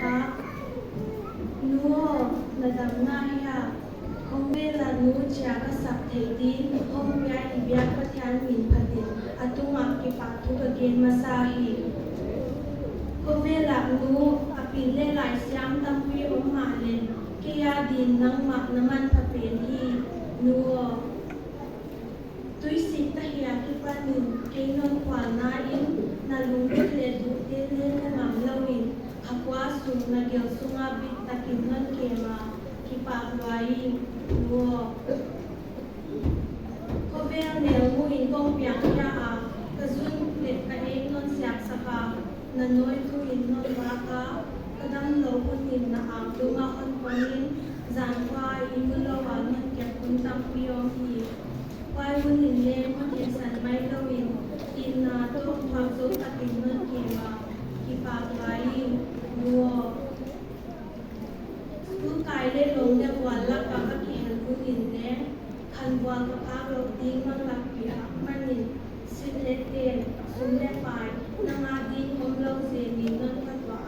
คะนัวระดับหน้าอยากคงเวลานูจากสักเทดีห้องยาอีเบียก็แทนมินพัดินอตุงักกิปาทุกเกณฑ์มาสาหีคงเวลานูอภิเลหลายเสียงตั้งวิวมาเลนเกียดินนังมักน้ำมันพะเป็นฮีนัวตุยสิตะเฮียที่ปานึงเกยนนขวานาอินนาลุงเลดูเตเลนมัมลาวินขับว่าสุงนาเกียวสุงอาบิตะกินนันเกมากิปากไว้นัวก็เวลเนลมุอินกงเปียกยากระซุนเล็ดกระเอกนนเสียกสกานันน้อยตุอินนนวากากระดำโลกุนินนาอังดูมาคนปนินจานควายอิมุลวานมันเก็บคุณตังพิยองฮีควายมุนินเลมันเก็บสันไม่ลวินอินนาตุกความสุขกินนันเกมากิปากไว้นัวผู้กายได้ลงในวันละกำลังเห็นผู้หญิงแน่คันวันกับพาเราดิ้งมันหลักเปียมันนินสิเล็ดเด่นสุนแม่ปลายนางอาดิ้งของเราเสียนินนั่นพัดว่า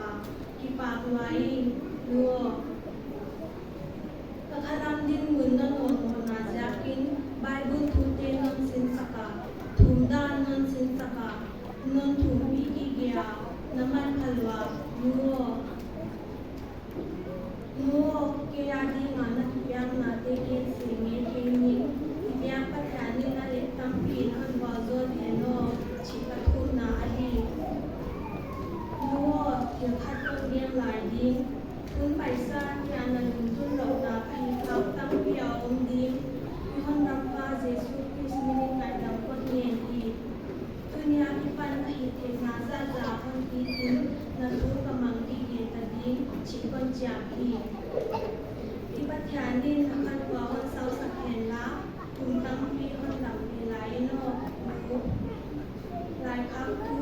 กิปากไว้นัวกระทำดิ้นมือนั่นนนนาจะกินใบบุญทุเตนันสินสกาถุงด้านนันสินสกานันถุงวิกิเกียน้ำมันขลวานัวนัวเกียดีงานักยังนาเตเกนเสียงเกนิที่เบียงปัจจัยนินาเล็กตั้งปีนันวาโซเทโนชิกาทุนาอดีนัวเกี่ยวขัดกับเบียงหลายดิ้งทุนไปสร้างยานันทุนเหล่านาพีเขาตั้งเปียวองดิ้งยุหันดับฟ้าเจสุคริสต์มินิการดับคนเย็นอีทุนยาที่ปันหิเทนาซาจาคนที่ถึงนันทุกำมังดีเกตดิ้งชิคนจากอีที่ปัจจัยนี้ทำให้ว่าคนเศร้าสักเห็นละคุณตั้งปีคนดับมีหลายโนบุลายครับทุ